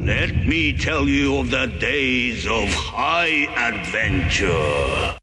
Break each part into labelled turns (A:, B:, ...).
A: Let me tell you of the days of high adventure.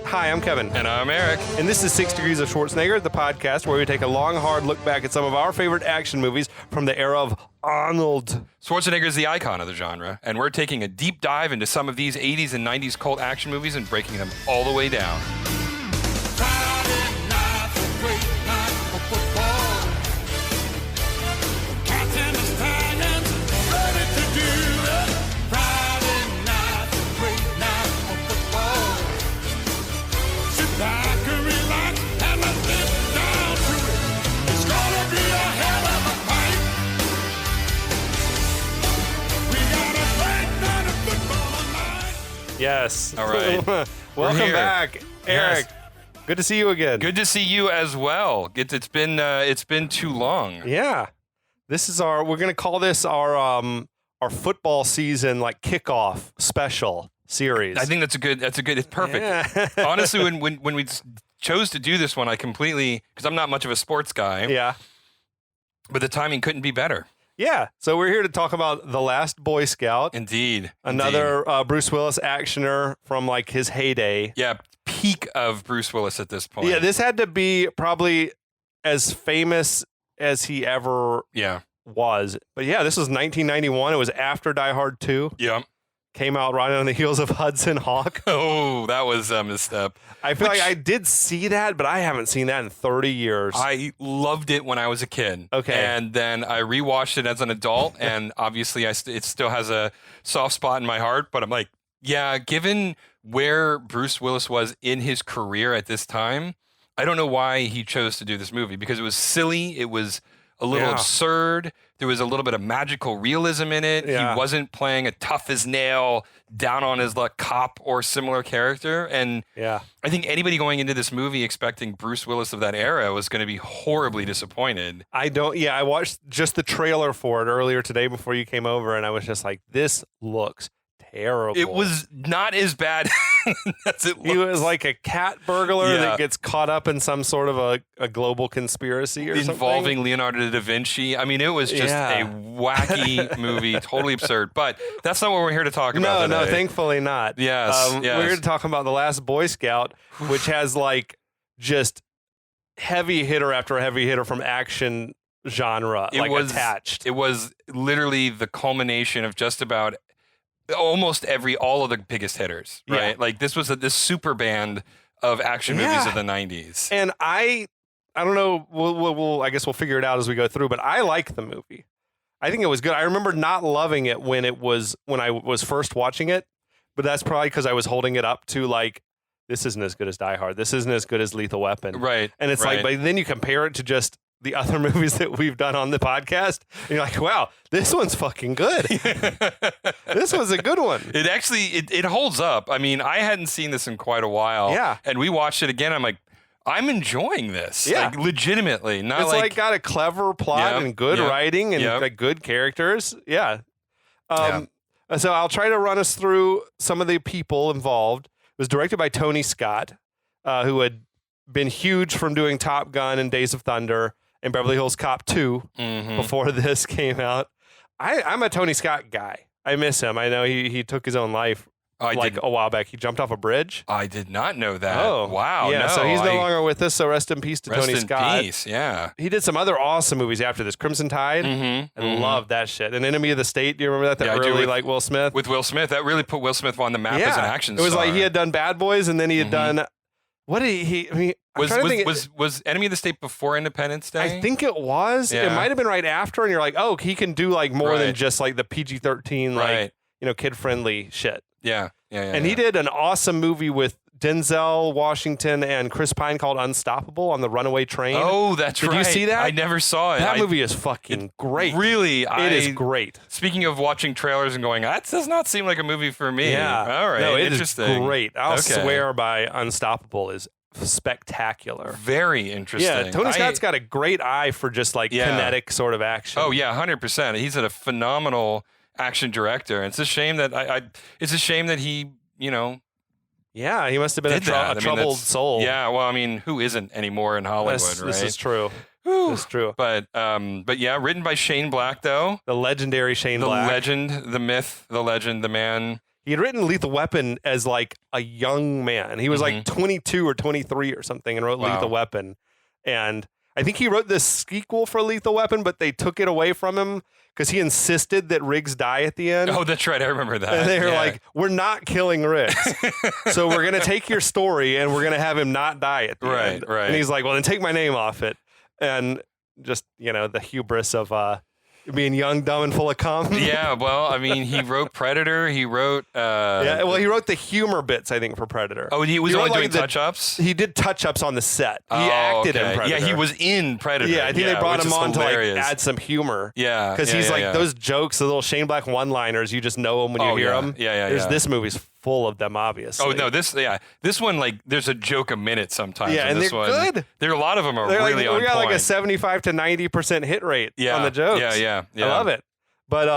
B: Hi, I'm Kevin.
C: And I'm Eric.
B: And this is 6 Degrees of Schwarzenegger, the podcast where we take a long, hard look back at some of our favorite action movies from the era of Arnold.
C: Schwarzenegger is the icon of the genre, and we're taking a deep dive into some of these 80s and 90s cult action movies and breaking them all the way down.
B: Yes.
C: All right.
B: Welcome
C: here.
B: back, Eric.
C: Yes.
B: Good to see you again.
C: Good to see you as well. It's been too long.
B: Yeah. This is we're going to call this our football season like kickoff special series.
C: I think it's perfect.
B: Yeah.
C: Honestly, when we chose to do this one, I completely, because I'm not much of a sports guy,
B: Yeah.
C: but the timing couldn't be better.
B: Yeah. So we're here to talk about The Last Boy Scout.
C: Indeed.
B: Another Bruce Willis actioner from like his heyday.
C: Yeah, peak of Bruce Willis at this point.
B: Yeah, this had to be probably as famous as he ever was. But yeah, this was 1991. It was after Die Hard 2.
C: Yeah.
B: Came out right on the heels of Hudson Hawk.
C: Oh, that was a misstep.
B: I feel like I did see that, but I haven't seen that in 30 years.
C: I loved it when I was a kid.
B: Okay.
C: And then I rewatched it as an adult, and obviously it still has a soft spot in my heart. But I'm like, yeah, given where Bruce Willis was in his career at this time, I don't know why he chose to do this movie, because it was silly. It was a little absurd. There was a little bit of magical realism in it.
B: Yeah.
C: He wasn't playing a tough as nail, down on his luck cop or similar character. And I think anybody going into this movie expecting Bruce Willis of that era was going to be horribly disappointed.
B: I watched just the trailer for it earlier today before you came over, and I was just like, this looks terrible.
C: It was not as bad as it looked.
B: He was like a cat burglar that gets caught up in some sort of a global conspiracy or
C: involving
B: something.
C: Leonardo da Vinci. I mean, it was just a wacky movie, totally absurd. But that's not what we're here to talk about today.
B: No, thankfully not.
C: Yes, yes.
B: We're here to talk about The Last Boy Scout, which has like just heavy hitter after heavy hitter from action genre attached.
C: It was literally the culmination of just about almost all of the biggest hitters, right?
B: Yeah.
C: Like this was this super band of action movies of the 90s.
B: And I don't know, we'll I guess we'll figure it out as we go through, but I like the movie. I think it was good. I remember not loving it when I was first watching it, but that's probably because I was holding it up to like, this isn't as good as Die Hard. This isn't as good as Lethal Weapon.
C: Right.
B: And it's like, but then you compare it to just the other movies that we've done on the podcast, and you're like, wow, this one's fucking good. This was a good one.
C: It actually, it holds up. I mean, I hadn't seen this in quite a while.
B: Yeah.
C: And we watched it again. I'm like, I'm enjoying this.
B: Yeah.
C: Like, legitimately. Not
B: It's like got a clever plot and good writing and like good characters. Yeah. So I'll try to run us through some of the people involved. It was directed by Tony Scott, who had been huge from doing Top Gun and Days of Thunder and Beverly Hills Cop 2 before this came out. I'm a Tony Scott guy. I miss him. I know he took his own life a while back. He jumped off a bridge.
C: I did not know that.
B: Oh,
C: wow.
B: Yeah,
C: no,
B: so he's no longer with us, so rest in peace to Tony Scott.
C: Rest in peace, yeah.
B: He did some other awesome movies after this. Crimson Tide. I love that shit. An Enemy of the State. Do you remember that?
C: I do,
B: like Will Smith?
C: With Will Smith. That really put Will Smith on the map as an action star.
B: It was like he had done Bad Boys, and then he had done... What did he... I mean,
C: was Enemy of the State before Independence Day?
B: I think it was.
C: Yeah.
B: It might have been right after, and you're like, oh, he can do like more than just like the PG-13, like, kid-friendly shit.
C: Yeah.
B: And he did an awesome movie with Denzel Washington and Chris Pine called Unstoppable on the runaway train.
C: Oh, that's right.
B: Did you see that?
C: I never saw it.
B: That movie is fucking great.
C: Really?
B: It is great.
C: Speaking of watching trailers and going, that does not seem like a movie for me.
B: Yeah.
C: All right.
B: No, it is
C: interesting.
B: great. I'll swear by Unstoppable is spectacular.
C: Very interesting.
B: Yeah, Tony Scott's got a great eye for just like kinetic sort of action.
C: Oh yeah, 100%. He's a phenomenal action director. And it's a shame that it's a shame that he,
B: Yeah, he must have been a troubled soul.
C: Yeah, well, I mean, who isn't anymore in Hollywood, right?
B: This is true. This is true.
C: But yeah, written by Shane Black, though.
B: The legendary Shane Black.
C: The legend, the myth, the legend, the man.
B: He had written Lethal Weapon as like a young man. He was like 22 or 23 or something and wrote Lethal Weapon. And I think he wrote this sequel for Lethal Weapon, but they took it away from him because he insisted that Riggs die at the end.
C: Oh, that's right. I remember that.
B: And they were like, we're not killing Riggs. So we're going to take your story and we're going to have him not die at the end.
C: Right.
B: And he's like, well, then take my name off it. And just, the hubris of being young, dumb, and full of cum.
C: Yeah, well, I mean, he wrote Predator. He wrote...
B: he wrote the humor bits, I think, for Predator.
C: Oh, he was only doing touch-ups?
B: He did touch-ups on the set. He acted in Predator.
C: Yeah, he was in Predator.
B: Yeah, I think they brought him on to add some humor.
C: Yeah.
B: Because he's those jokes, the little Shane Black one-liners, you just know them when you hear them.
C: Yeah.
B: This movie's full of them, obviously.
C: Oh, no, this one, like, there's a joke a minute sometimes.
B: Yeah, and they're good.
C: There are a lot of them are really on point.
B: We got like a 75 to 90% hit rate on the jokes.
C: Yeah.
B: I love it. But,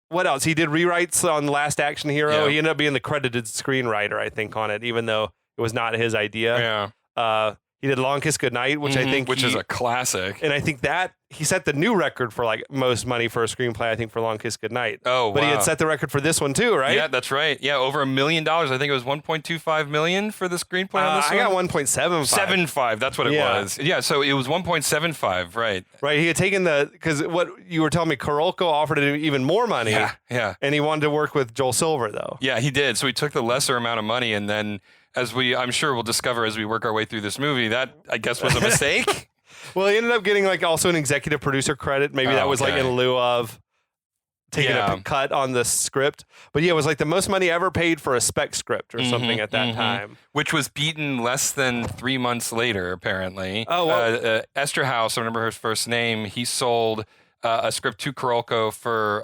B: what else? He did rewrites on Last Action Hero.
C: Yeah.
B: He ended up being the credited screenwriter, I think, on it, even though it was not his idea.
C: Yeah.
B: He did Long Kiss Goodnight, which I think
C: is a classic.
B: And I think that he set the new record for like most money for a screenplay, I think, for Long Kiss Goodnight.
C: Oh,
B: But he had set the record for this one too, right?
C: Yeah, that's right. Yeah, over $1 million. I think it was $1.25 million for the screenplay on this
B: I
C: one.
B: got 1.75.
C: 75, that's what it was. Yeah, so it was 1.75, right.
B: Right, he had taken because what you were telling me, Carolco offered him even more money.
C: Yeah.
B: And he wanted to work with Joel Silver, though.
C: Yeah, he did. So he took the lesser amount of money, and then I'm sure we'll discover as we work our way through this movie, that I guess was a mistake.
B: Well, he ended up getting like also an executive producer credit. Maybe that was like in lieu of taking a cut on the script. But yeah, it was like the most money ever paid for a spec script or something at that time.
C: Which was beaten less than 3 months later, apparently.
B: Oh, well.
C: Esterhaus, I remember her first name, he sold a script to Carolco for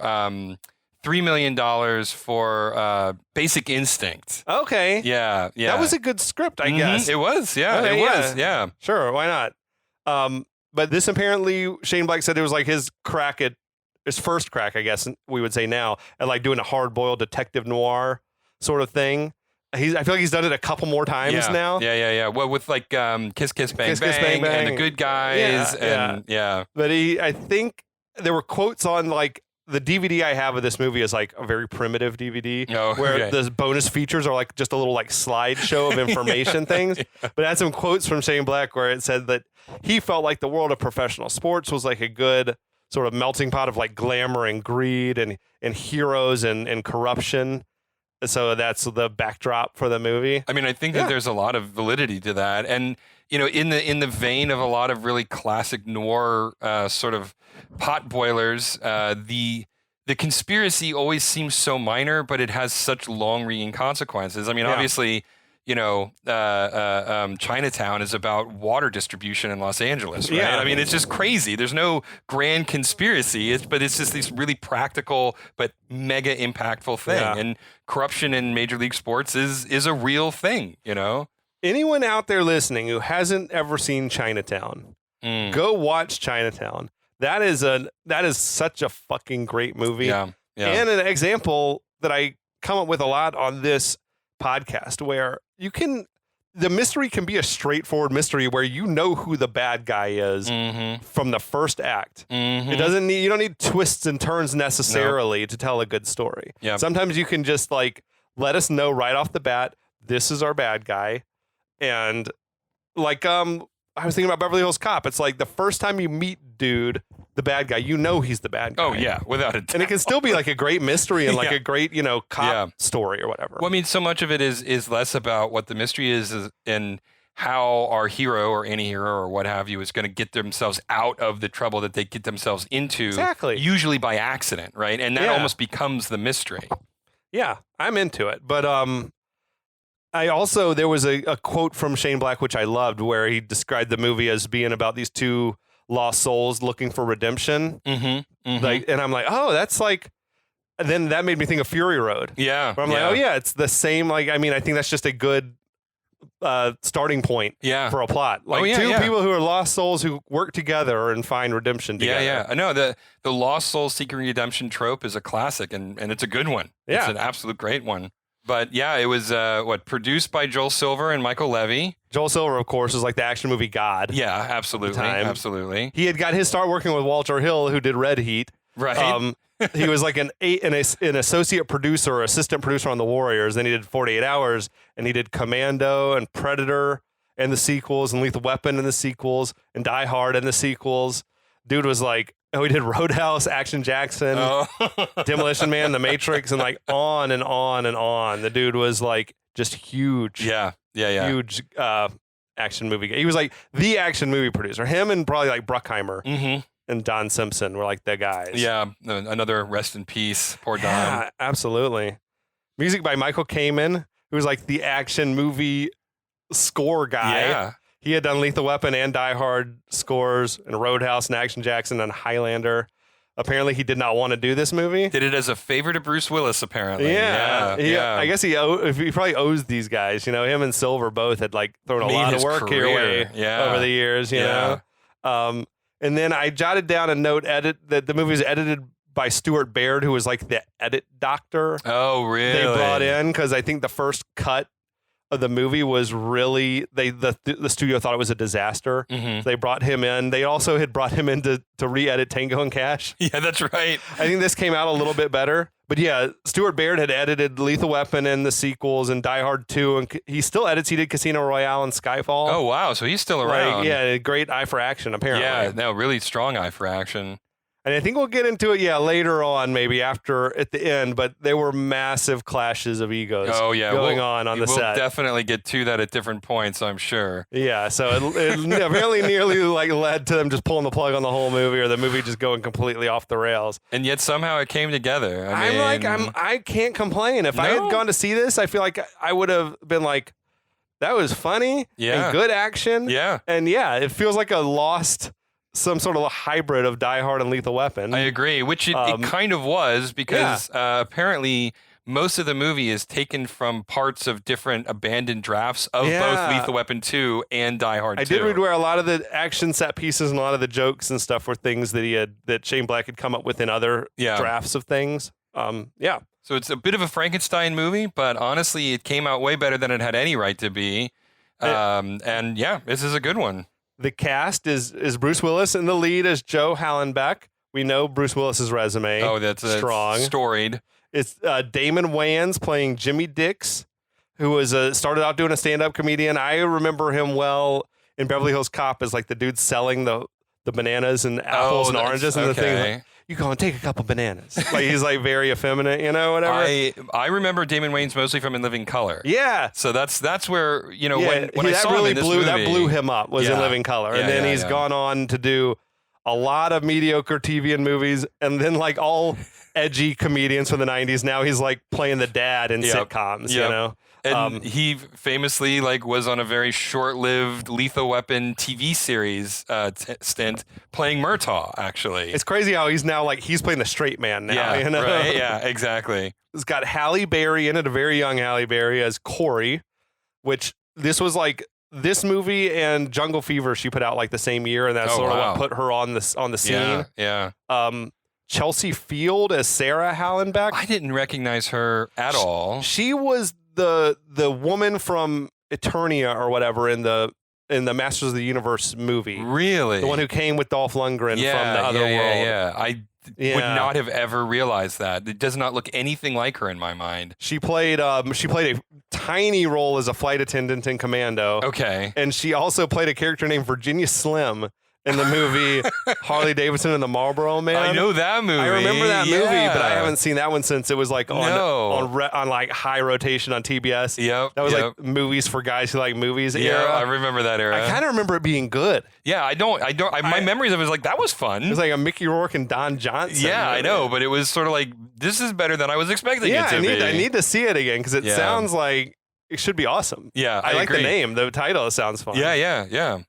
C: $3 million for Basic Instinct.
B: Okay.
C: Yeah.
B: That was a good script, I guess.
C: It was, yeah.
B: Sure, why not? But this apparently, Shane Black said it was like his first crack, I guess we would say now, at like doing a hard-boiled detective noir sort of thing. I feel like he's done it a couple more times now.
C: Yeah. Well, with like Kiss Kiss Bang Bang and The Good Guys.
B: But I think there were quotes on like the DVD I have of this movie is like a very primitive DVD where the bonus features are like just a little like slideshow of information things. But it had some quotes from Shane Black where it said that he felt like the world of professional sports was like a good sort of melting pot of like glamour and greed and heroes and corruption. So that's the backdrop for the movie.
C: I mean, I think that there's a lot of validity to that. And, in the vein of a lot of really classic noir sort of pot boilers, the conspiracy always seems so minor, but it has such long-reaching consequences. I mean, obviously, Chinatown is about water distribution in Los Angeles, right?
B: Yeah.
C: I mean, it's just crazy. There's no grand conspiracy, but it's just this really practical but mega impactful thing.
B: Yeah.
C: And corruption in Major League Sports is a real thing,
B: Anyone out there listening who hasn't ever seen Chinatown, go watch Chinatown. That is such a fucking great movie.
C: Yeah.
B: And an example that I come up with a lot on this podcast where the mystery can be a straightforward mystery where you know who the bad guy is from the first act. You don't need twists and turns necessarily to tell a good story.
C: Yeah.
B: Sometimes you can just like let us know right off the bat, this is our bad guy. And like I was thinking about Beverly Hills Cop. It's like the first time you meet dude, the bad guy, he's the bad guy.
C: Oh yeah, without a doubt.
B: And it can still be like a great mystery and like a great, cop story or whatever.
C: Well, I mean, so much of it is less about what the mystery is and how our hero or anti-hero or what have you is going to get themselves out of the trouble that they get themselves into.
B: Exactly.
C: Usually by accident, right? And that almost becomes the mystery.
B: Yeah, I'm into it. But there was a quote from Shane Black, which I loved, where he described the movie as being about these two lost souls looking for redemption. And I'm like, oh, that's like, then that made me think of Fury Road.
C: Yeah.
B: Where I'm like, oh yeah, it's the same. Like, I mean, I think that's just a good starting point for a plot. Like two people who are lost souls who work together and find redemption together.
C: Yeah. I know the lost soul seeking redemption trope is a classic, and it's a good one.
B: Yeah.
C: It's an absolute great one. But yeah, it was produced by Joel Silver and Michael Levy.
B: Joel Silver, of course, is like the action movie god.
C: Yeah, absolutely. Absolutely.
B: He had got his start working with Walter Hill, who did Red Heat.
C: Right.
B: He was like an associate producer or assistant producer on The Warriors. Then he did 48 Hours, and he did Commando and Predator and the sequels, and Lethal Weapon and the sequels, and Die Hard and the sequels. Dude was like, he did Roadhouse, Action Jackson, Demolition Man, The Matrix, and like on and on and on. The dude was like just huge.
C: Yeah.
B: Huge action movie. He was like the action movie producer. Him and probably like Bruckheimer and Don Simpson were like the guys.
C: Yeah. Another rest in peace. Poor Don. Yeah,
B: absolutely. Music by Michael Kamen, who was like the action movie score guy.
C: Yeah.
B: He had done Lethal Weapon and Die Hard scores, and Roadhouse and Action Jackson and Highlander. Apparently, he did not want to do this movie.
C: Did it as a favor to Bruce Willis, apparently.
B: Yeah. I guess he probably owes these guys. You know, him and Silver both had like thrown a lot of work your way over the years, you know. And then I jotted down a note that the movie was edited by Stuart Baird, who was like the edit doctor.
C: Oh, really?
B: They brought in because I think the first cut of the movie was really the studio thought it was a disaster. So they brought him in. They also had brought him in to re-edit Tango and Cash.
C: Yeah, that's right.
B: I think this came out a little bit better. But yeah, Stuart Baird had edited Lethal Weapon and the sequels and Die Hard 2, and he still edits. He did Casino Royale and Skyfall.
C: Oh wow, so he's still around.
B: Yeah, great eye for action apparently.
C: Yeah, no, really strong eye for action.
B: And I think we'll get into it, later on, maybe after at the end. But there were massive clashes of egos going on the set.
C: We'll definitely get to that at different points, I'm sure.
B: Yeah, so it apparently nearly like led to them just pulling the plug on the whole movie, or the movie just going completely off the rails.
C: And yet somehow it came together.
B: I can't complain. If I had gone to see this, I feel like I would have been like, that was funny and good action.
C: Yeah.
B: And it feels like some sort of a hybrid of Die Hard and Lethal Weapon.
C: I agree, which it kind of was, because apparently most of the movie is taken from parts of different abandoned drafts of both Lethal Weapon 2 and Die Hard 2.
B: I did read where a lot of the action set pieces and a lot of the jokes and stuff were things that Shane Black had come up with in other drafts of things.
C: So it's a bit of a Frankenstein movie, but honestly, it came out way better than it had any right to be. This is a good one.
B: The cast is Bruce Willis, and the lead is Joe Hallenbeck. We know Bruce Willis's resume.
C: Oh, that's
B: strong,
C: storied.
B: It's Damon Wayans playing Jimmy Dix, who was started out doing a stand-up comedian. I remember him well in Beverly Hills Cop as like the dude selling the bananas and apples and oranges and the thing. Like, you go and take a couple bananas. Like he's like very effeminate, whatever.
C: I remember Damon Wayans mostly from In Living Color.
B: Yeah.
C: So that's where when I saw
B: really
C: him in this movie,
B: that blew him up was In Living Color, and then he's gone on to do a lot of mediocre TV and movies, and then like all edgy comedians from the 90s. Now he's like playing the dad in sitcoms, you know.
C: And he famously was on a very short-lived Lethal Weapon TV series stint playing Murtaugh, actually.
B: It's crazy how he's now he's playing the straight man now.
C: Right? Yeah, exactly.
B: It's got Halle Berry in it, a very young Halle Berry as Corey, which this was this movie and Jungle Fever she put out the same year, and that's sort of what put her on the scene.
C: Yeah.
B: Chelsea Field as Sarah Hallenbeck.
C: I didn't recognize her at all.
B: She was the woman from Eternia or whatever in the Masters of the Universe movie.
C: Really?
B: The one who came with Dolph Lundgren from the other world.
C: Yeah. I would not have ever realized that. It does not look anything like her in my mind.
B: She played a tiny role as a flight attendant in Commando.
C: Okay.
B: And she also played a character named Virginia Slim in the movie Harley Davidson and the Marlboro Man.
C: I know that movie.
B: I remember that movie, but I haven't seen that one since it was on high rotation on TBS.
C: Yep.
B: That was movies for guys who like movies era.
C: I remember that era.
B: I kind of remember it being good.
C: Yeah, my memories of it was that was fun.
B: It was like a Mickey Rourke and Don Johnson.
C: Yeah, I know, but it was sort of this is better than I was expecting it to be.
B: I need to see it again because it sounds like it should be awesome.
C: Yeah,
B: I like
C: agree.
B: the name. The title sounds fun.
C: Yeah.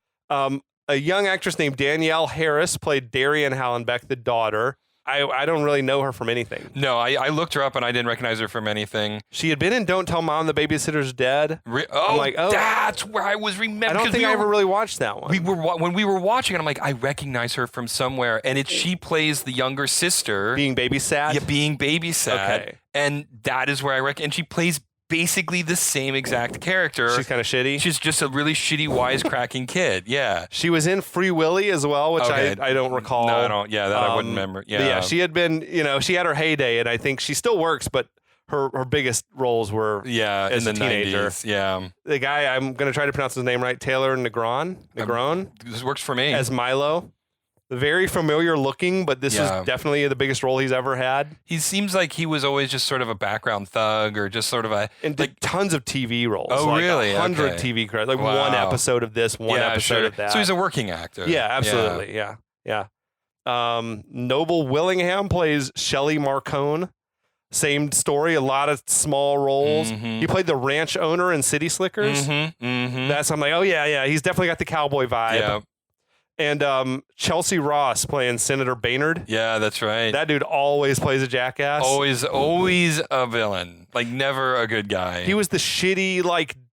B: A young actress named Danielle Harris played Darian Hallenbeck, the daughter. I don't really know her from anything.
C: No, I looked her up and I didn't recognize her from anything.
B: She had been in Don't Tell Mom the Babysitter's Dead.
C: I'm like, that's where I was remembering.
B: I don't think I ever really watched that one.
C: When we were watching it, I'm like, I recognize her from somewhere, and she plays the younger sister
B: being babysat.
C: Yeah, being babysat.
B: Okay.
C: And that is where I reckon. And she plays basically the same exact character.
B: She's kind of shitty.
C: She's just a really shitty, wisecracking kid. Yeah.
B: She was in Free Willy as well, which I don't recall.
C: No, I don't. Yeah, that I wouldn't remember. Yeah,
B: she had been, she had her heyday, and I think she still works, but her biggest roles were as
C: in the
B: a teenager.
C: 90s. Yeah.
B: The guy, I'm going to try to pronounce his name right, Taylor Negron.
C: This works for me.
B: As Milo. Very familiar looking, but this is definitely the biggest role he's ever had.
C: He seems like he was always just sort of a background thug or just sort of
B: and did tons of TV roles.
C: Oh,
B: like
C: really?
B: 100 TV credits. Like one episode of this, one episode of that.
C: So he's a working actor.
B: Yeah, absolutely. Yeah. Noble Willingham plays Shelley Marcone. Same story, a lot of small roles.
C: Mm-hmm.
B: He played the ranch owner in City Slickers. That's, I'm like, oh yeah, he's definitely got the cowboy vibe.
C: Yeah.
B: And Chelsea Ross playing Senator Baynard.
C: Yeah, that's right.
B: That dude always plays a jackass.
C: Always a villain. Like never a good guy.
B: He was the shitty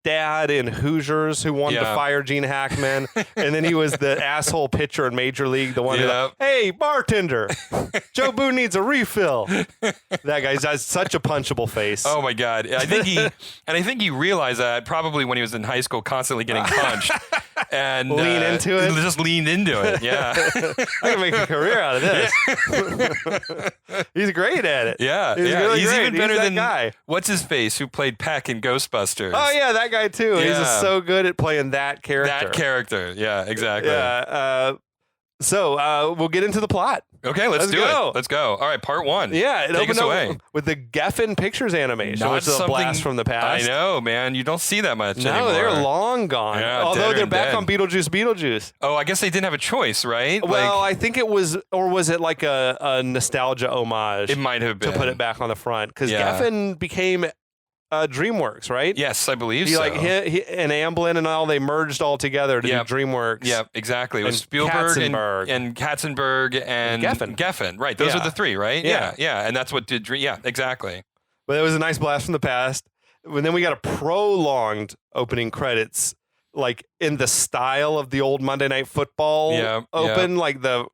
B: dad in Hoosiers who wanted to fire Gene Hackman, and then he was the asshole pitcher in Major League, the one who, hey bartender, Joe Boone needs a refill. That guy has such a punchable face.
C: Oh my god! I think he realized that probably when he was in high school, constantly getting punched. And
B: lean into it.
C: Just leaned into it. Yeah,
B: I can make a career out of this. He's great at it.
C: Yeah,
B: he's really
C: he's
B: great.
C: even better than
B: guy.
C: What's his face who played Peck in Ghostbusters.
B: Oh yeah, that guy too. He's just so good at playing that character.
C: Yeah, exactly.
B: Yeah. So we'll get into the plot.
C: Okay, let's do it. Let's go. All right, part one.
B: Yeah,
C: take us away
B: with the Geffen Pictures animation, which is a blast from the past.
C: I know, man. You don't see that much anymore.
B: No, they're long gone.
C: Yeah,
B: although they're back on Beetlejuice.
C: Oh, I guess they didn't have a choice, right?
B: Well, I think it was, or was it like a nostalgia homage?
C: It might have been
B: to put it back on the front because Geffen became DreamWorks, right?
C: Yes, I believe so.
B: He and Amblin and all, they merged all together to do DreamWorks.
C: Yep, exactly. It was Spielberg and Katzenberg and Geffen. Right, those are the three, right? Yeah. And that's what did Yeah, exactly.
B: But it was a nice blast from the past. And then we got a prolonged opening credits, like in the style of the old Monday Night Football open, like the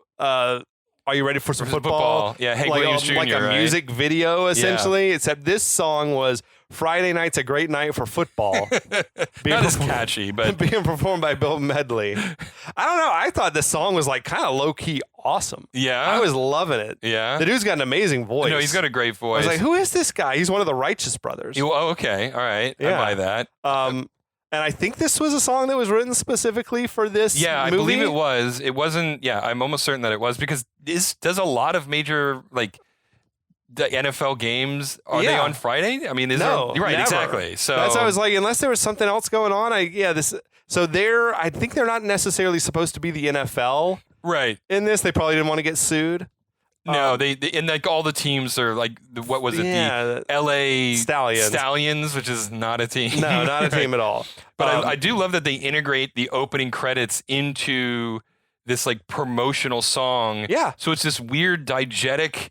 B: Are you ready for some football?
C: Yeah, Hank Williams Jr.,
B: like a music video, essentially. Except this song was Friday Night's a Great Night for Football.
C: Not as catchy, but
B: being performed by Bill Medley. I don't know. I thought this song was kind of low-key awesome.
C: Yeah?
B: I was loving it.
C: Yeah?
B: The dude's got an amazing voice.
C: No, he's got a great voice.
B: I was like, who is this guy? He's one of the Righteous Brothers.
C: Okay. All right. Yeah. I buy that.
B: And I think this was a song that was written specifically for this movie.
C: I believe it was. It wasn't. Yeah, I'm almost certain that it was because this does a lot of major, the NFL games. Are they on Friday? I mean,
B: no,
C: you're right,
B: never.
C: Exactly. So
B: that's why I was like, unless there was something else going on, So I think they're not necessarily supposed to be the NFL.
C: Right.
B: In this, they probably didn't want to get sued.
C: No, they and all the teams are what was it? The LA Stallions, which is not a team.
B: No, not a team at all.
C: But I do love that they integrate the opening credits into this promotional song.
B: Yeah.
C: So it's this weird diegetic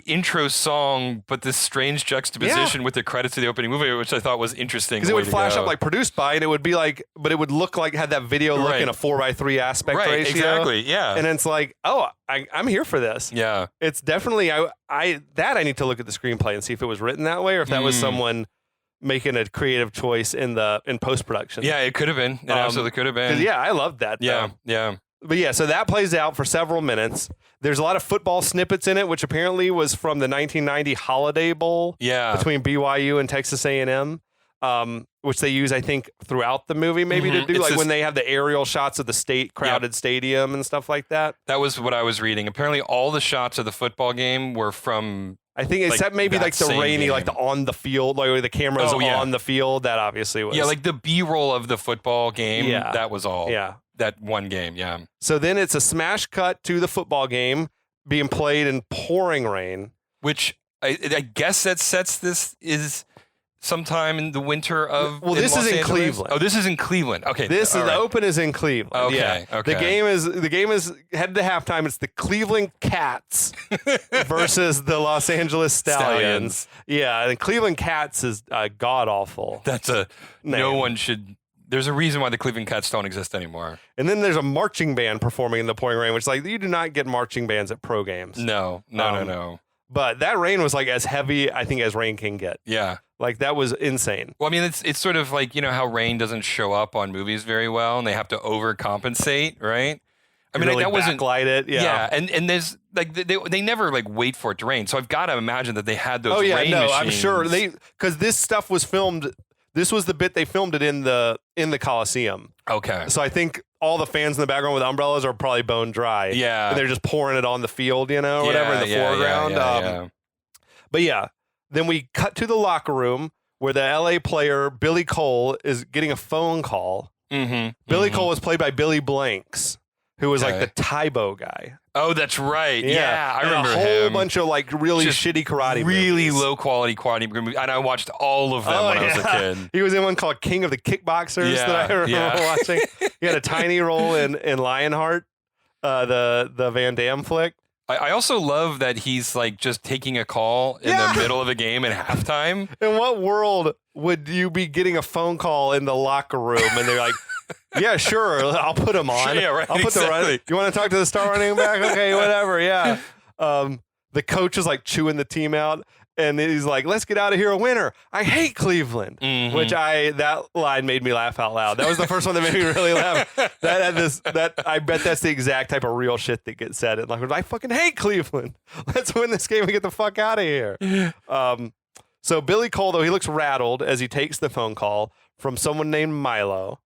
C: intro song, but this strange juxtaposition with the credits of the opening movie, which I thought was interesting.
B: Because it would flash up produced by, and it would be but it would look had that video look in a 4:3 aspect ratio.
C: Exactly. Yeah.
B: And it's I'm here for this.
C: Yeah.
B: It's definitely I need to look at the screenplay and see if it was written that way or if that was someone making a creative choice in post production.
C: Yeah, it could have been. It absolutely could have been.
B: Yeah, I loved that.
C: Yeah.
B: Though.
C: Yeah.
B: But so that plays out for several minutes. There's a lot of football snippets in it, which apparently was from the 1990 Holiday Bowl between BYU and Texas A&M, which they use, I think, throughout the movie maybe to do, when they have the aerial shots of the crowded stadium and stuff like that.
C: That was what I was reading. Apparently all the shots of the football game were from...
B: I think except maybe the rainy,
C: game.
B: The on the field, the camera's on the field. That obviously was.
C: Yeah, the B-roll of the football game. Yeah. That was all.
B: Yeah.
C: That one game, yeah.
B: So then it's a smash cut to the football game being played in pouring rain.
C: Which I guess that sets this is sometime in the winter of.
B: Well, this is in Cleveland.
C: Oh, this is in Cleveland. Okay,
B: the Open is in Cleveland.
C: Okay,
B: yeah.
C: okay.
B: The game is headed to halftime. It's the Cleveland Cats versus the Los Angeles Stallions. Yeah, the Cleveland Cats is god awful.
C: That's no one should. There's a reason why the Cleveland Cats don't exist anymore.
B: And then there's a marching band performing in the pouring rain, which is like you do not get marching bands at pro games.
C: No.
B: But that rain was like as heavy, I think, as rain can get.
C: Yeah.
B: Like that was insane.
C: Well, I mean, it's sort of like, how rain doesn't show up on movies very well and they have to overcompensate, right? I mean,
B: really
C: that wasn't
B: backlight it. Yeah.
C: And there's like they never like wait for it to rain. So I've got to imagine that they had those rain
B: no,
C: machines.
B: I'm sure because this stuff was filmed. This was the bit they filmed it in the Coliseum.
C: Okay.
B: So I think all the fans in the background with umbrellas are probably bone dry.
C: Yeah.
B: And they're just pouring it on the field, whatever in the foreground.
C: Yeah.
B: But yeah, then we cut to the locker room where the LA player Billy Cole is getting a phone call.
C: Mm-hmm.
B: Billy Cole was played by Billy Blanks, who was like the Taibo guy.
C: Oh, that's right. Yeah, I remember him.
B: A whole bunch of like really shitty karate
C: really
B: movies.
C: low quality karate movies. And I watched all of them when I was a kid.
B: He was in one called King of the Kickboxers that I remember watching. He had a tiny role in Lionheart, the Van Damme flick.
C: I also love that he's like just taking a call in the middle of a game at halftime.
B: In what world would you be getting a phone call in the locker room and they're like, yeah, sure, I'll put him on.
C: Yeah, right,
B: I'll put the you want to talk to the star running back? Okay, whatever. Yeah. The coach is like chewing the team out. And he's like, let's get out of here a winner. I hate Cleveland, which that line made me laugh out loud. That was the first one that made me really laugh. I bet that's the exact type of real shit that gets said. And like, I fucking hate Cleveland. Let's win this game and get the fuck out of here. So Billy Cole, though, he looks rattled as he takes the phone call from someone named Milo.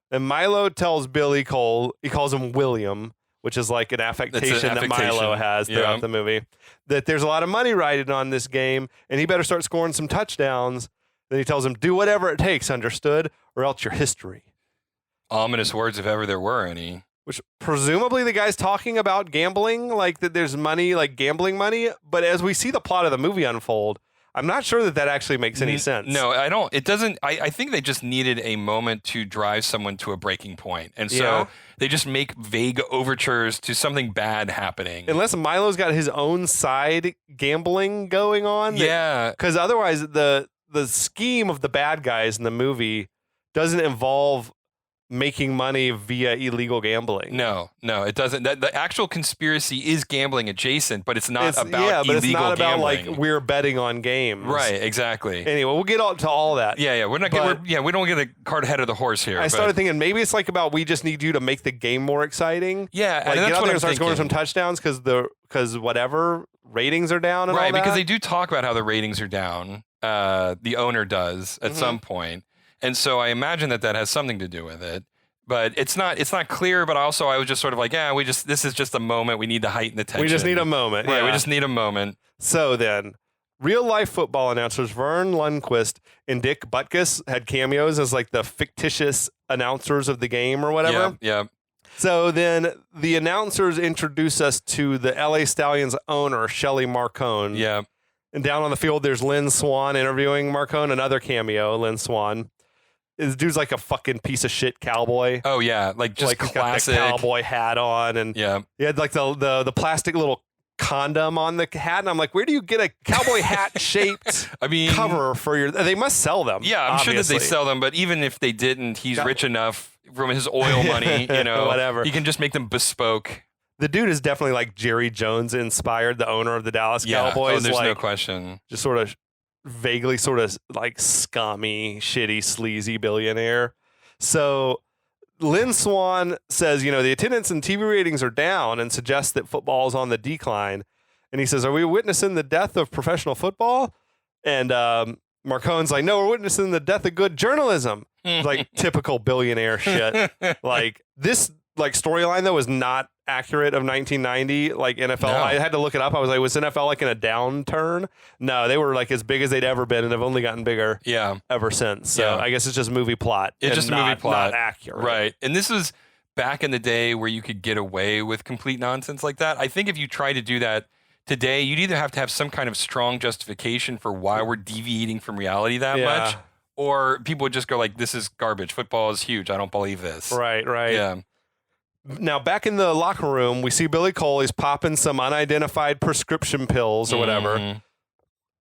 B: And Milo tells Billy Cole, he calls him William, which is like an affectation that Milo has throughout the movie, that there's a lot of money riding on this game, and he better start scoring some touchdowns. Then he tells him, do whatever it takes, understood, or else you're history.
C: Ominous words, if ever there were any.
B: Which presumably the guy's talking about gambling, like that there's money, like gambling money. But as we see the plot of the movie unfold, I'm not sure that actually makes any sense.
C: No, I don't. It doesn't. I think they just needed a moment to drive someone to a breaking point. And so they just make vague overtures to something bad happening.
B: Unless Milo's got his own side gambling going on. Because otherwise the scheme of the bad guys in the movie doesn't involve making money via illegal gambling.
C: No, it doesn't. The actual conspiracy is gambling adjacent, but it's not about illegal
B: but it's not about
C: gambling.
B: like we're betting on games.
C: Right, exactly.
B: Anyway, we'll get to all that.
C: Yeah, we don't get a cart ahead of the horse here.
B: I started thinking maybe it's like about we just need you to make the game more exciting.
C: Yeah,
B: like
C: and that's
B: get out
C: what
B: there
C: I'm
B: and start scoring some
C: thinking.
B: touchdowns because whatever ratings are down and all that.
C: Right, because they do talk about how the ratings are down. The owner does at some point, and so I imagine that has something to do with it. But it's not clear. But also, I was just sort of like, this is just a moment. We need to heighten the tension.
B: We just need a moment.
C: Right, we just need a moment.
B: So then, real life football announcers Vern Lundquist and Dick Butkus had cameos as like the fictitious announcers of the game or whatever.
C: Yeah.
B: So then the announcers introduce us to the LA Stallions owner, Shelly Marcone.
C: Yeah.
B: And down on the field, there's Lynn Swan interviewing Marcone, another cameo, Lynn Swan. This dude's like a fucking piece of shit cowboy.
C: Oh yeah, like just
B: like
C: classic
B: got the cowboy hat on, and he had like the plastic little condom on the hat, and I'm like, where do you get a cowboy hat shaped cover for your? They must sell them.
C: Yeah, I'm sure that they sell them, but even if they didn't, he's rich enough from his oil money,
B: whatever.
C: He can just make them bespoke.
B: The dude is definitely like Jerry Jones inspired, the owner of the Dallas Cowboys.
C: Oh, there's
B: like,
C: no question.
B: Just sort of vaguely sort of like scummy, shitty, sleazy billionaire. So Lynn Swan says, the attendance and TV ratings are down and suggests that football is on the decline. And he says, are we witnessing the death of professional football? And Marcone's like, no, we're witnessing the death of good journalism. Like typical billionaire shit. Like this storyline though was not accurate of 1990 like NFL. No. I had to look it up. I was like, was NFL like in a downturn? No, they were like as big as they'd ever been and have only gotten bigger ever since. So I guess it's just movie plot.
C: It's just a movie plot.
B: Not accurate.
C: Right. And this was back in the day where you could get away with complete nonsense like that. I think if you try to do that today, you'd either have to have some kind of strong justification for why we're deviating from reality that much, or people would just go like, this is garbage. Football is huge. I don't believe this.
B: Right.
C: Yeah.
B: Now, back in the locker room, we see Billy Cole. He's popping some unidentified prescription pills or whatever.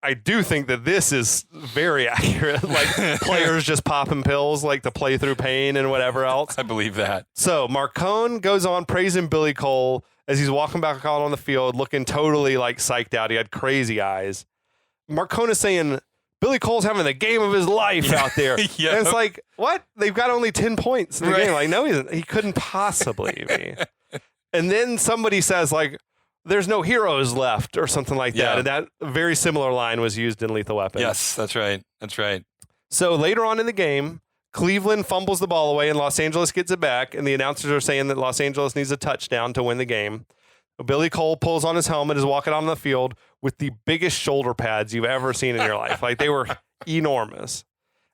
B: I do think that this is very accurate. Like, players just popping pills, like, to play through pain and whatever else.
C: I believe that.
B: So Marcone goes on praising Billy Cole as he's walking back out on the field, looking totally, like, psyched out. He had crazy eyes. Marcone is saying, Billy Cole's having the game of his life out there. And it's like, what? They've got only 10 points in the game. Like, no, he couldn't possibly be. And then somebody says, like, there's no heroes left or something like that. And that very similar line was used in Lethal Weapon.
C: Yes, that's right. That's right.
B: So later on in the game, Cleveland fumbles the ball away and Los Angeles gets it back. And the announcers are saying that Los Angeles needs a touchdown to win the game. Billy Cole pulls on his helmet, is walking on the field with the biggest shoulder pads you've ever seen in your life. Like, they were enormous.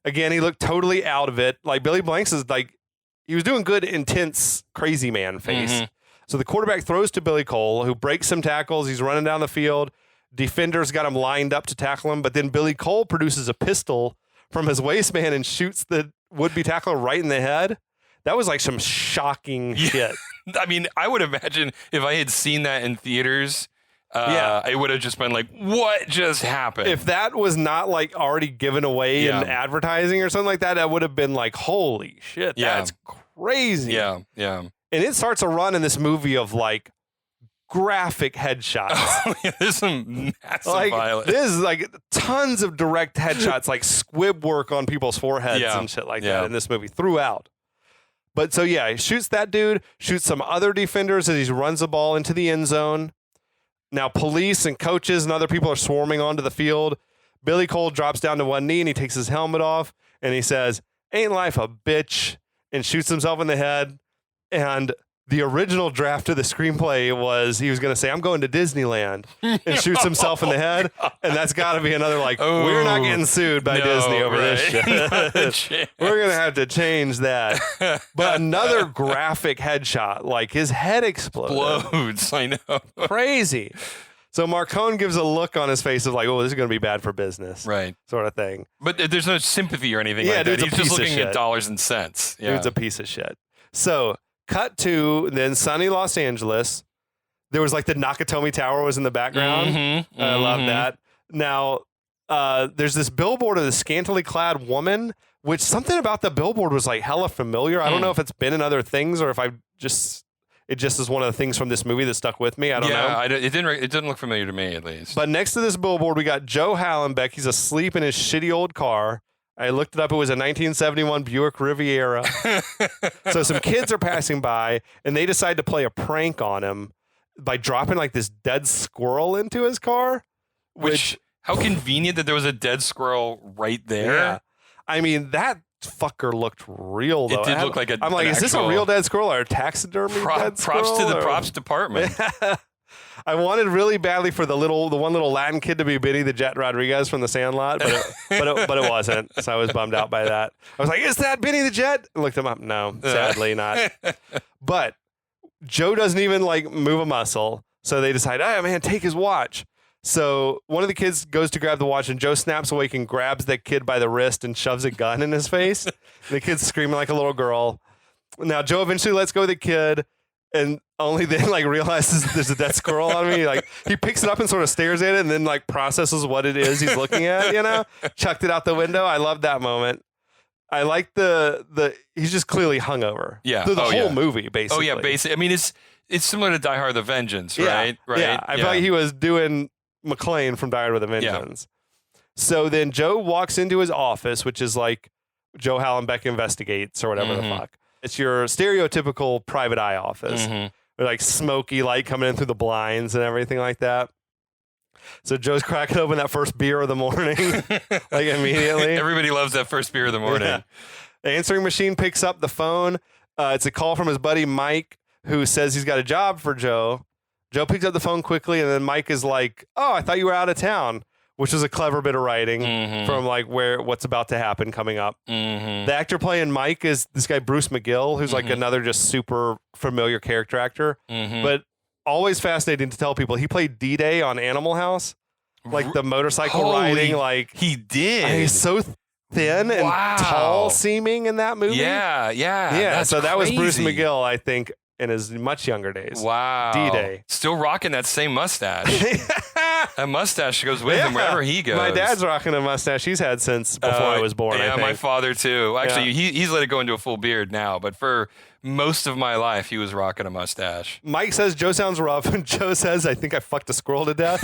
B: Again, he looked totally out of it. Like, Billy Blanks is like, he was doing good, intense, crazy man face. So the quarterback throws to Billy Cole, who breaks some tackles. He's running down the field. Defenders got him lined up to tackle him. But then Billy Cole produces a pistol from his waistband and shoots the would-be tackler right in the head. That was like some shocking shit.
C: I mean, I would imagine if I had seen that in theaters, I would have just been like, what just happened?
B: If that was not like already given away in advertising or something like that, I would have been like, holy shit, that's crazy.
C: Yeah.
B: And it starts a run in this movie of like graphic headshots.
C: There's some massive
B: like,
C: violence.
B: There's like tons of direct headshots, like squib work on people's foreheads and shit like that in this movie throughout. But so, he shoots that dude, shoots some other defenders as he runs the ball into the end zone. Now, police and coaches and other people are swarming onto the field. Billy Cole drops down to one knee and he takes his helmet off and he says, "Ain't life a bitch?" and shoots himself in the head. And the original draft of the screenplay was he was going to say, "I'm going to Disneyland," and shoots himself in the head. And that's got to be another, like, we're not getting sued by Disney over this shit. We're going to have to change that. But another graphic headshot, like his head explodes.
C: I know.
B: Crazy. So Marcone gives a look on his face of like, oh, this is going to be bad for business.
C: Right.
B: Sort of thing.
C: But there's no sympathy or anything like that. He's just looking at dollars and cents. Yeah.
B: Dude's a piece of shit. So cut to then sunny Los Angeles. There was like the Nakatomi Tower was in the background. I love that. Now, there's this billboard of the scantily clad woman, which something about the billboard was like hella familiar. I don't know if it's been in other things or if it just is one of the things from this movie that stuck with me. I don't know.
C: It didn't look familiar to me, at least.
B: But next to this billboard, we got Joe Hallenbeck. He's asleep in his shitty old car. I looked it up. It was a 1971 Buick Riviera. So some kids are passing by, and they decide to play a prank on him by dropping like this dead squirrel into his car.
C: Which how convenient that there was a dead squirrel right there.
B: Yeah. I mean, that fucker looked real, though.
C: It did look like a...
B: I'm like, is this a real dead squirrel or a taxidermy dead squirrel?
C: Props to the props department.
B: I wanted really badly for the one little Latin kid to be Benny the Jet Rodriguez from The Sandlot, but it wasn't. So I was bummed out by that. I was like, is that Benny the Jet? I looked him up. No, sadly not. But Joe doesn't even like move a muscle. So they decide, oh man, take his watch. So one of the kids goes to grab the watch and Joe snaps awake and grabs that kid by the wrist and shoves a gun in his face. The kid's screaming like a little girl. Now Joe eventually lets go of the kid and only then like realizes there's a dead squirrel on me. Like he picks it up and sort of stares at it and then like processes what it is he's looking at, chucked it out the window. I love that moment. I like the he's just clearly hungover.
C: Yeah.
B: Through the whole movie, basically.
C: Oh yeah, basically. I mean, it's similar to Die Hard with a Vengeance, right?
B: Yeah. Right. Yeah. I feel like he was doing McClane from Die Hard with a Vengeance. Yeah. So then Joe walks into his office, which is like Joe Hallenbeck Investigates or whatever the fuck. It's your stereotypical private eye office. With like smoky light coming in through the blinds and everything like that. So Joe's cracking open that first beer of the morning, like immediately.
C: Everybody loves that first beer of the morning. Yeah.
B: The answering machine picks up the phone. It's a call from his buddy Mike, who says he's got a job for Joe. Joe picks up the phone quickly, and then Mike is like, "Oh, I thought you were out of town," which is a clever bit of writing from like what's about to happen coming up. The actor playing Mike is this guy Bruce McGill, who's like another just super familiar character actor. But always fascinating to tell people he played D-Day on Animal House, like the motorcycle riding. Like
C: he did.
B: And he's so thin and tall seeming in that movie.
C: Yeah.
B: So that was Bruce McGill, I think, in his much younger days.
C: Wow.
B: D-Day.
C: Still rocking that same mustache. That mustache goes with him wherever he goes.
B: My dad's rocking a mustache he's had since before I was born.
C: Yeah,
B: I think.
C: my father too. Actually, he's let it go into a full beard now, but for most of my life, he was rocking a mustache.
B: Mike says Joe sounds rough, and Joe says, "I think I fucked a squirrel to death,"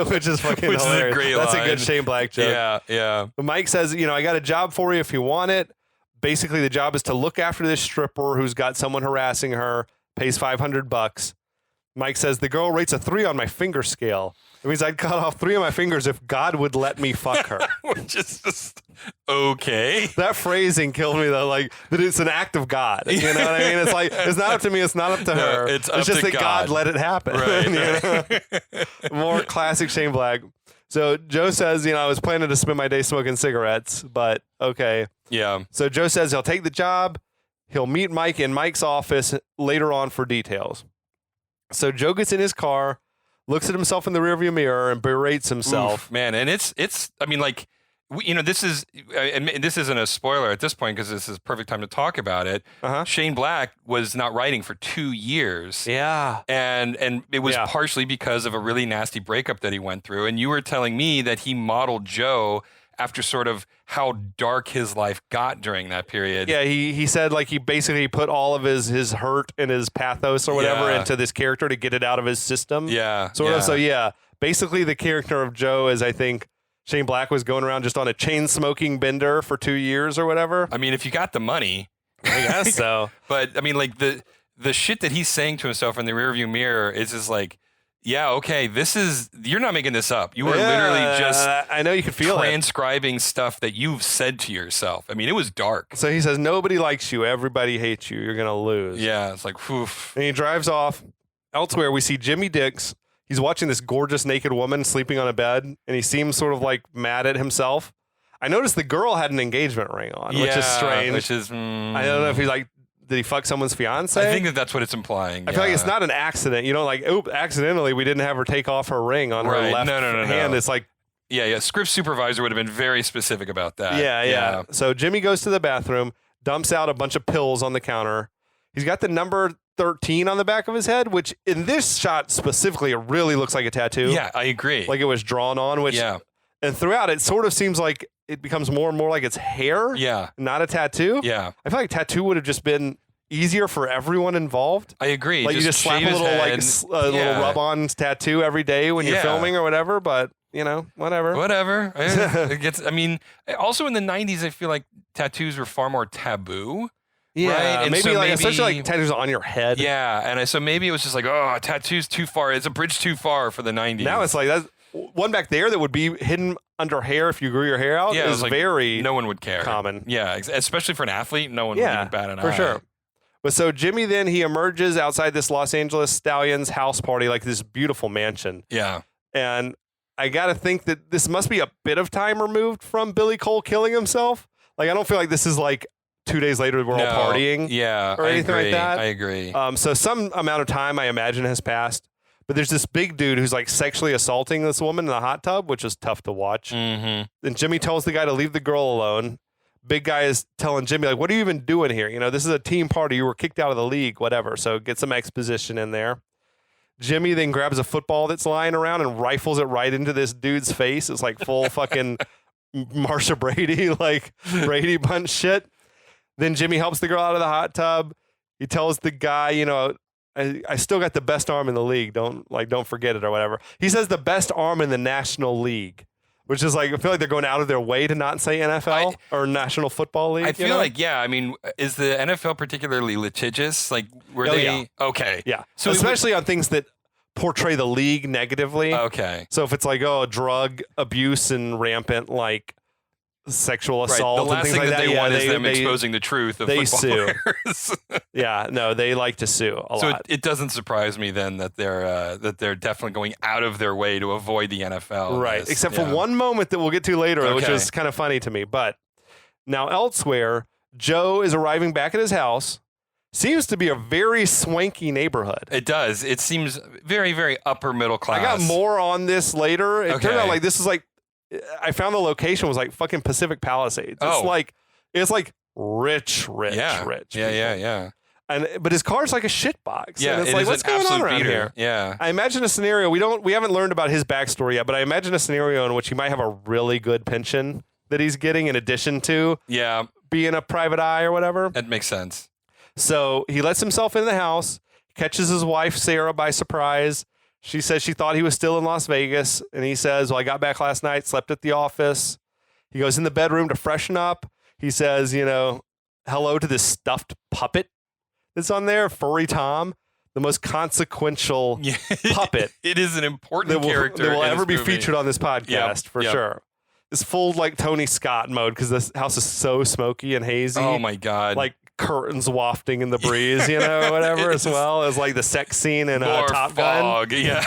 B: which is fucking hilarious.
C: Is a great
B: That's
C: line.
B: a good Shane Black joke.
C: Yeah.
B: But Mike says, I got a job for you if you want it. Basically, the job is to look after this stripper who's got someone harassing her. Pays $500. Mike says the girl rates a 3 on my finger scale. It means I'd cut off 3 of my fingers if God would let me fuck her.
C: Which is just okay.
B: That phrasing killed me though. Like that it's an act of God. You know what I mean? It's like it's not up to me. It's not up to her.
C: It's up
B: just
C: to
B: that God let it happen.
C: Right.
B: More classic Shane Black. So Joe says, I was planning to spend my day smoking cigarettes, but okay.
C: Yeah.
B: So Joe says he'll take the job. He'll meet Mike in Mike's office later on for details. So Joe gets in his car, looks at himself in the rearview mirror, and berates himself.
C: Oof, man, and it's. I mean, like, this isn't a spoiler at this point because this is perfect time to talk about it. Shane Black was not writing for 2 years.
B: Yeah,
C: and it was partially because of a really nasty breakup that he went through. And you were telling me that he modeled Joe after sort of how dark his life got during that period.
B: Yeah, he said like he basically put all of his hurt and his pathos or whatever into this character to get it out of his system.
C: Yeah.
B: Sort of. So basically the character of Joe is, I think, Shane Black was going around just on a chain smoking bender for 2 years or whatever.
C: I mean, if you got the money.
B: I guess so.
C: But I mean, like the shit that he's saying to himself in the rearview mirror is just like, yeah, okay, you're not making this up. You were literally just
B: I know you can feel
C: transcribing stuff that you've said to yourself. I mean, it was dark.
B: So he says, nobody likes you. Everybody hates you. You're going to lose.
C: Yeah, it's like, oof.
B: And he drives off. Elsewhere, we see Jimmy Dix. He's watching this gorgeous naked woman sleeping on a bed, and he seems sort of like mad at himself. I noticed the girl had an engagement ring on, which is strange.
C: Which is,
B: I don't know if he's like, did he fuck someone's fiance?
C: I think that's what it's implying.
B: I feel like it's not an accident. Like, accidentally we didn't have her take off her ring on her left hand. It's like,
C: yeah. Script supervisor would have been very specific about that.
B: Yeah. So Jimmy goes to the bathroom, dumps out a bunch of pills on the counter. He's got the number 13 on the back of his head, which in this shot specifically, it really looks like a tattoo.
C: Yeah, I agree.
B: Like it was drawn on, and throughout it sort of seems like it becomes more and more like it's hair.
C: Yeah.
B: Not a tattoo.
C: Yeah.
B: I feel like tattoo would have just been easier for everyone involved.
C: I agree.
B: Like you just slap a little little rub-on tattoo every day when you're filming or whatever, but whatever.
C: Whatever. It gets. I mean, also in the 90s, I feel like tattoos were far more taboo.
B: Yeah,
C: right?
B: maybe especially like tattoos on your head.
C: Yeah, and so maybe it was just like, oh, tattoo's too far. It's a bridge too far for the 90s.
B: Now it's like that's one back there that would be hidden under hair if you grew your hair out.
C: Yeah,
B: is
C: like,
B: very
C: no one would care.
B: Common.
C: Yeah, especially for an athlete, no one would even bat an eye.
B: For sure. But so Jimmy then he emerges outside this Los Angeles Stallions house party, like this beautiful mansion.
C: Yeah,
B: and I got to think that this must be a bit of time removed from Billy Cole killing himself. Like I don't feel like this is like 2 days later we're all partying.
C: Yeah,
B: or anything like that.
C: I agree.
B: So some amount of time I imagine has passed. But there's this big dude who's like sexually assaulting this woman in the hot tub, which is tough to watch.
C: Mm-hmm.
B: And Jimmy tells the guy to leave the girl alone. Big guy is telling Jimmy, like, what are you even doing here? This is a team party. You were kicked out of the league, whatever. So get some exposition in there. Jimmy then grabs a football that's lying around and rifles it right into this dude's face. It's like full fucking Marsha Brady, like Brady Bunch shit. Then Jimmy helps the girl out of the hot tub. He tells the guy, I still got the best arm in the league. Don't forget it or whatever. He says the best arm in the National League, which is like, I feel like they're going out of their way to not say NFL or National Football League.
C: I feel like, I mean, is the NFL particularly litigious? Like, were they?
B: Yeah.
C: Okay.
B: Yeah. So especially on things that portray the league negatively.
C: Okay.
B: So if it's like, drug abuse and rampant, like, sexual assault
C: the last
B: and things
C: thing
B: like
C: that
B: that.
C: they want is them exposing the truth of
B: they
C: football
B: sue.
C: players.
B: They like to sue a lot.
C: So it doesn't surprise me then that they're definitely going out of their way to avoid the NFL.
B: Right, except for one moment that we'll get to later, which is kind of funny to me. But now elsewhere, Joe is arriving back at his house. seems to be a very swanky neighborhood.
C: It does. It seems very, very upper middle class.
B: I got more on this later. It turned out like this is like, I found the location was like fucking Pacific Palisades. It's like rich.
C: Yeah.
B: But his car's like a shitbox.
C: Yeah,
B: and it's like, what's going on around here?
C: Yeah.
B: I imagine a scenario, we haven't learned about his backstory yet, but I imagine a scenario in which he might have a really good pension that he's getting in addition to being a private eye or whatever.
C: That makes sense.
B: So he lets himself in the house, catches his wife, Sarah, by surprise. She says she thought he was still in Las Vegas. And he says, well, I got back last night, slept at the office. He goes in the bedroom to freshen up. He says, hello to this stuffed puppet that's on there, Furry Tom, the most consequential puppet.
C: It is an important character
B: that will ever be featured on this podcast for sure. It's full like Tony Scott mode because this house is so smoky and hazy.
C: Oh my God.
B: Like curtains wafting in the breeze, whatever, as well as like the sex scene in Top
C: Gun. Yeah.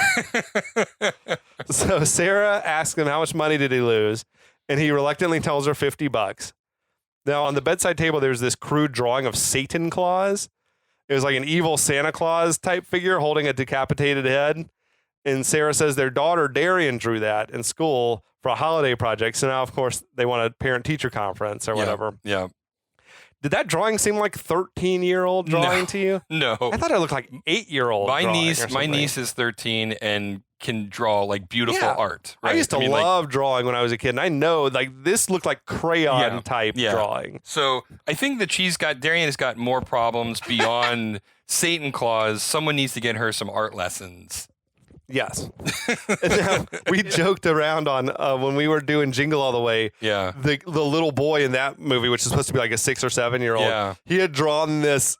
B: So Sarah asks him how much money did he lose, and he reluctantly tells her $50. Now on the bedside table, there's this crude drawing of Satan Claus. It was like an evil Santa Claus type figure holding a decapitated head. And Sarah says their daughter, Darian, drew that in school for a holiday project. So now, of course, they want a parent-teacher conference or whatever.
C: Yeah.
B: Did that drawing seem like 13-year-old drawing to you?
C: No.
B: I thought it looked like 8-year-old.
C: My niece is 13 and can draw like beautiful art. Right?
B: I used to love drawing when I was a kid, and I know like this looked like crayon type drawing.
C: So I think that Darian has got more problems beyond Satan Claus. Someone needs to get her some art lessons.
B: Yes. Now, we joked around on when we were doing Jingle All the Way.
C: Yeah.
B: The little boy in that movie, which is supposed to be like a 6 or 7-year-old, he had drawn this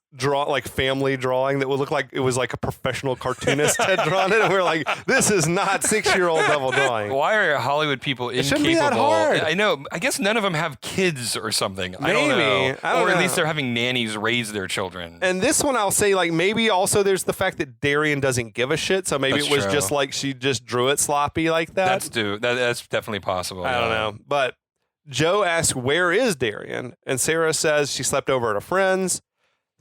B: family drawing that would look like it was like a professional cartoonist had drawn it. And we were like, this is not 6-year-old level drawing.
C: Why are Hollywood people incapable?
B: It shouldn't be that hard.
C: I know. I guess none of them have kids or something.
B: Maybe.
C: I don't know.
B: I don't
C: or at
B: know.
C: least they're having nannies raise their children.
B: And this one, I'll say, like, maybe also there's the fact that Darian doesn't give a shit. So maybe it was just like she just drew it sloppy like that.
C: That's definitely possible.
B: I don't know. But Joe asks, where is Darian? And Sarah says she slept over at a friend's.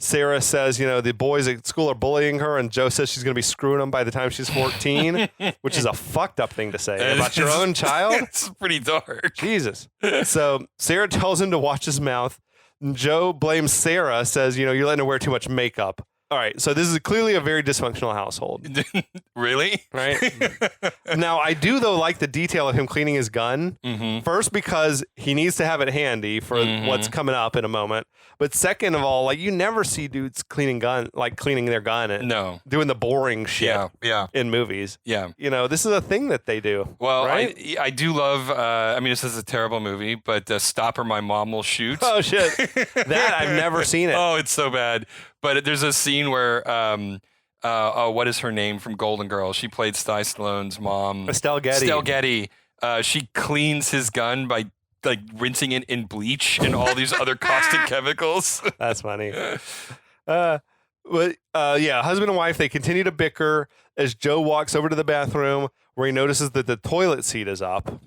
B: Sarah says, the boys at school are bullying her, and Joe says she's going to be screwing them by the time she's 14, which is a fucked up thing to say about your own child.
C: It's pretty dark.
B: Jesus. So Sarah tells him to watch his mouth. And Joe blames Sarah, says, you're letting her wear too much makeup. All right, so this is clearly a very dysfunctional household.
C: Really?
B: Right? Now, I do, though, like the detail of him cleaning his gun.
C: Mm-hmm.
B: First, because he needs to have it handy for what's coming up in a moment. But second of all, like, you never see dudes cleaning their gun and doing the boring shit in movies.
C: Yeah.
B: This is a thing that they do.
C: Well,
B: right?
C: I do love, this is a terrible movie, but Stop or My Mom Will Shoot.
B: Oh, shit. That, I've never seen it.
C: Oh, it's so bad. But there's a scene where, what is her name from Golden Girls? She played Sly Stallone's mom.
B: Estelle Getty.
C: Estelle Getty. She cleans his gun by like rinsing it in bleach and all these other caustic chemicals.
B: That's funny. Husband and wife, they continue to bicker as Joe walks over to the bathroom where he notices that the toilet seat is up.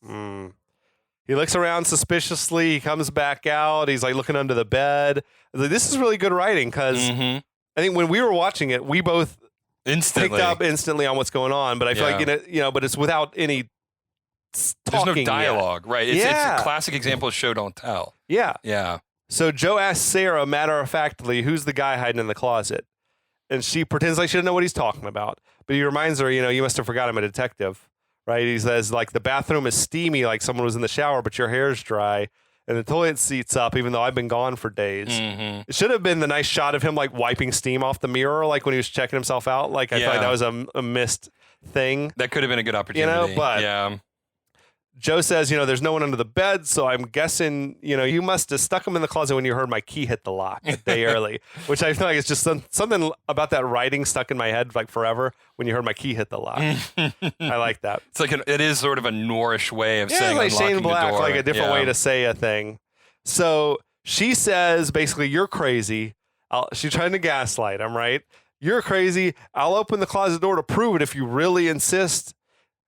B: He looks around suspiciously. He comes back out. He's like looking under the bed. This is really good writing because I think when we were watching it, we both picked up instantly on what's going on. But I feel like but it's without any
C: there's no
B: talking
C: dialogue,
B: yet.
C: right? It's a classic example of show don't tell.
B: Yeah. So Joe asks Sarah, matter-of-factly, who's the guy hiding in the closet? And she pretends like she doesn't know what he's talking about. But he reminds her, you must have forgot I'm a detective, right? He says, like, the bathroom is steamy, like someone was in the shower, but your hair's dry. And the toilet seat's up, even though I've been gone for days. It should have been the nice shot of him, like, wiping steam off the mirror, like, when he was checking himself out. Like, I feel like that was a missed thing.
C: That could have been a good opportunity.
B: But Joe says, there's no one under the bed, so I'm guessing, you must have stuck him in the closet when you heard my key hit the lock a day early, which I feel like it's just something about that writing stuck in my head like forever when you heard my key hit the lock. I like that.
C: It's like it is sort of a Norrish way of saying
B: like
C: unlocking
B: Shane Black,
C: the door.
B: like a different way to say a thing. So she says, basically, you're crazy. She's trying to gaslight him, right? You're crazy. I'll open the closet door to prove it if you really insist.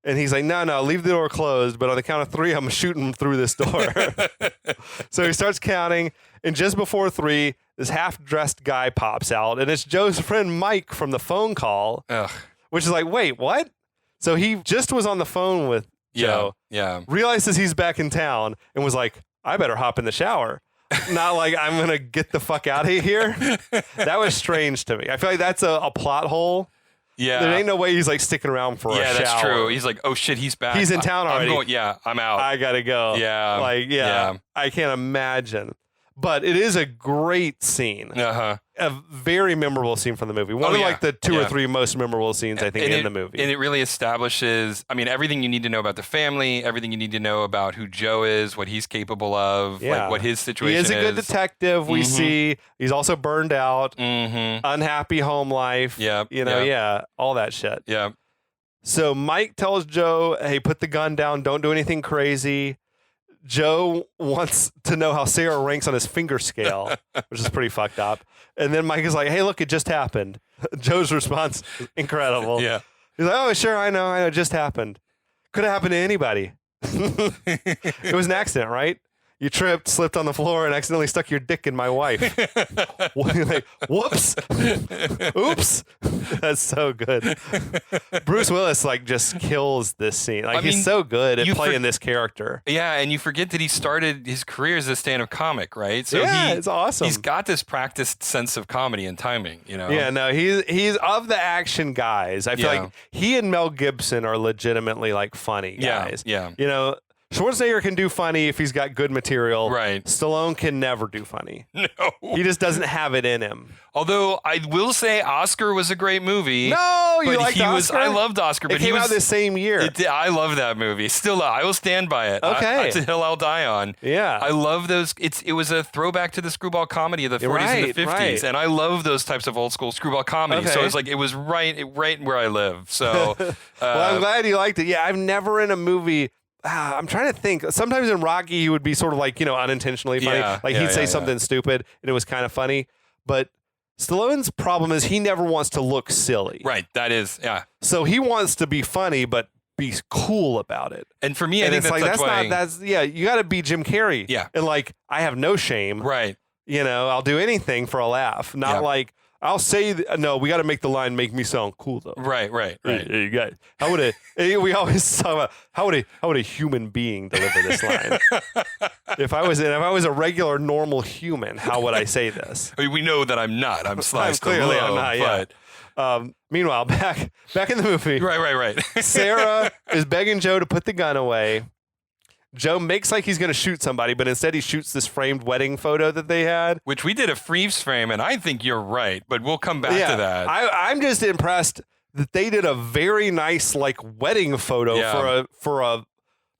B: And he's like, no, leave the door closed. But on the count of 3, I'm shooting through this door. So he starts counting. And just before 3, this half-dressed guy pops out, and it's Joe's friend Mike from the phone call, which is like, wait, what? So he just was on the phone with Joe, realizes he's back in town, and was like, I better hop in the shower. Not like, I'm going to get the fuck out of here. That was strange to me. I feel like that's a plot hole.
C: Yeah.
B: There ain't no way he's like sticking around for a shower.
C: Yeah, that's true. He's like, oh shit, he's back.
B: He's in town already.
C: I'm out.
B: I got to go.
C: Yeah.
B: I can't imagine. But it is a great scene. A very memorable scene from the movie. One of like the two or three most memorable scenes, I think, in the movie.
C: And it really establishes, I mean, everything you need to know about the family, everything you need to know about who Joe is, what he's capable of, like what his situation is.
B: He is a good detective, we see. He's also burned out, unhappy home life, all that shit.
C: Yeah.
B: So Mike tells Joe, hey, put the gun down, don't do anything crazy. Joe wants to know how Sarah ranks on his finger scale, which is pretty fucked up. And then Mike is like, hey, look, it just happened. Joe's response is incredible.
C: Yeah.
B: He's like, oh, sure, I know, it just happened. Could have happened to anybody. It was an accident, right? You tripped, slipped on the floor, and accidentally stuck your dick in my wife. Like, whoops. Oops. That's so good. Bruce Willis, like, just kills this scene. Like, he's so good at playing this character.
C: Yeah, and you forget that he started his career as a stand-up comic, right? So
B: it's awesome.
C: He's got this practiced sense of comedy and timing, you know?
B: Yeah, no, he's of the action guys. I feel like he and Mel Gibson are legitimately, like, funny guys.
C: Yeah.
B: You know, Schwarzenegger can do funny if he's got good material.
C: Right.
B: Stallone can never do funny.
C: No.
B: He just doesn't have it in him.
C: Although I will say Oscar was a great movie.
B: No, you liked Oscar?
C: I loved Oscar.
B: It came out the same year.
C: I love that movie. Still, I will stand by it.
B: Okay.
C: It's a hill I'll die on.
B: Yeah.
C: I love those. It was a throwback to the screwball comedy of the 40s and the 50s. And I love those types of old school screwball comedy.
B: Okay.
C: So it's like, it was right where I live. So.
B: Well, I'm glad you liked it. Yeah, I've never in a movie. I'm trying to think. Sometimes in Rocky, he would be sort of like, unintentionally funny. He'd say something stupid and it was kind of funny. But Stallone's problem is he never wants to look silly.
C: Right. That is, yeah.
B: So he wants to be funny, but be cool about it.
C: And for me, I think
B: you got to be Jim Carrey.
C: Yeah.
B: And like, I have no shame.
C: Right.
B: I'll do anything for a laugh. Not like, I'll say, no, we got to make the line make me sound cool, though.
C: Right.
B: Hey, you got, we always talk about, how would a human being deliver this line? If I was a regular, normal human, how would I say this?
C: I mean, we know that I'm not. I'm sliced
B: clearly
C: below,
B: I'm not, but, meanwhile, back in the movie.
C: Right.
B: Sarah is begging Joe to put the gun away. Joe makes like he's going to shoot somebody, but instead he shoots this framed wedding photo that they had.
C: Which we did a freeze frame, and I think you're right, but we'll come back to that.
B: I'm just impressed that they did a very nice like wedding photo for a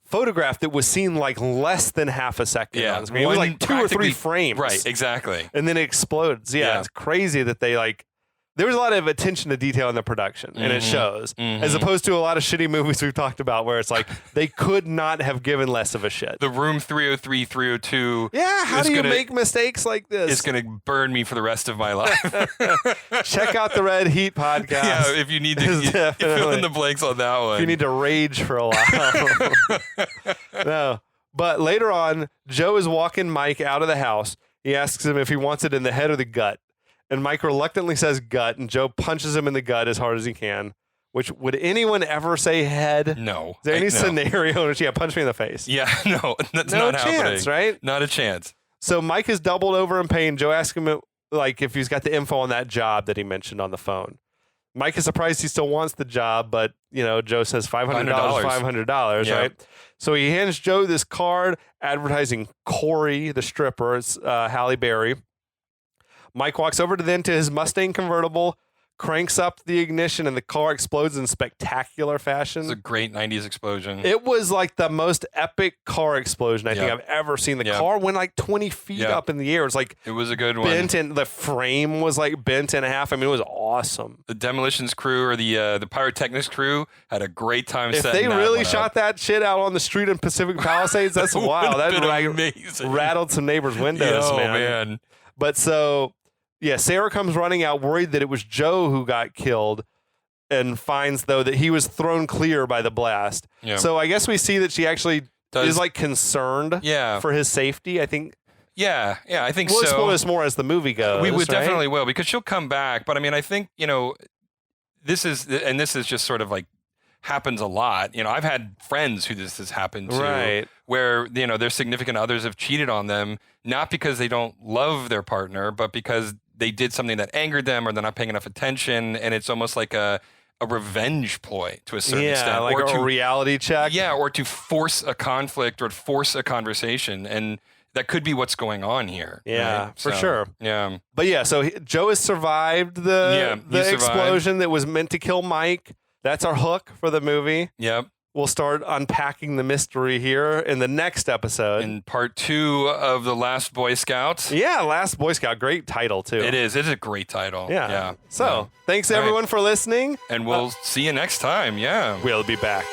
B: photograph that was seen like less than half a second on screen. It was like 2 or 3 frames.
C: Right, exactly.
B: And then it explodes. Yeah, it's crazy that they like... There was a lot of attention to detail in the production, and it shows, as opposed to a lot of shitty movies we've talked about where it's like they could not have given less of a shit.
C: The Room 303, 302.
B: Yeah, how do you make mistakes like this?
C: It's going to burn me for the rest of my life.
B: Check out the Red Heat podcast.
C: Yeah, if you need to fill in the blanks on that one.
B: If you need to rage for a while. No. But later on, Joe is walking Mike out of the house. He asks him if he wants it in the head or the gut. And Mike reluctantly says gut, and Joe punches him in the gut as hard as he can. Which, would anyone ever say head?
C: No.
B: Is there any scenario in which, punch me in the face?
C: Yeah, no. That's
B: no
C: not
B: chance,
C: happening.
B: Right?
C: Not a chance.
B: So Mike is doubled over in pain. Joe asks him, like, if he's got the info on that job that he mentioned on the phone. Mike is surprised he still wants the job, but, Joe says $500, right? So he hands Joe this card advertising Corey, the stripper. It's Halle Berry. Mike walks over to his Mustang convertible, cranks up the ignition, and the car explodes in spectacular fashion.
C: It's a great 90s explosion.
B: It was like the most epic car explosion I think I've ever seen. The car went like 20 feet up in the air. It was like
C: it was a good one.
B: The frame was like bent in half. I mean, it was awesome.
C: The Demolitions crew or the Pyrotechnics crew had a great time setting that
B: If they really shot that shit out on the street in Pacific Palisades, that's wild. That
C: amazing.
B: Rattled some neighbors' windows, man. But so... Yeah, Sarah comes running out, worried that it was Joe who got killed, and finds, though, that he was thrown clear by the blast. Yeah. So I guess we see that she actually is, like, concerned for his safety, I think.
C: Yeah, I think
B: we'll
C: so.
B: explore this more as the movie goes.
C: We
B: right?
C: definitely will, because she'll come back. But I mean, I think, this is just sort of like happens a lot. I've had friends who this has happened to,
B: right,
C: where, their significant others have cheated on them, not because they don't love their partner, but because they did something that angered them, or they're not paying enough attention. And it's almost like a revenge ploy to a certain extent.
B: Like
C: or
B: a reality check.
C: Yeah, or to force a conflict or force a conversation. And that could be what's going on here.
B: Yeah,
C: right?
B: for sure.
C: Yeah.
B: But yeah, so Joe has survived the explosion that was meant to kill Mike. That's our hook for the movie.
C: Yep.
B: We'll start unpacking the mystery here in the next episode.
C: In part 2 of The Last Boy Scout.
B: Yeah, Last Boy Scout. Great title, too.
C: It is. It's a great title.
B: Yeah. So, thanks everyone for listening.
C: And we'll see you next time. Yeah.
B: We'll be back.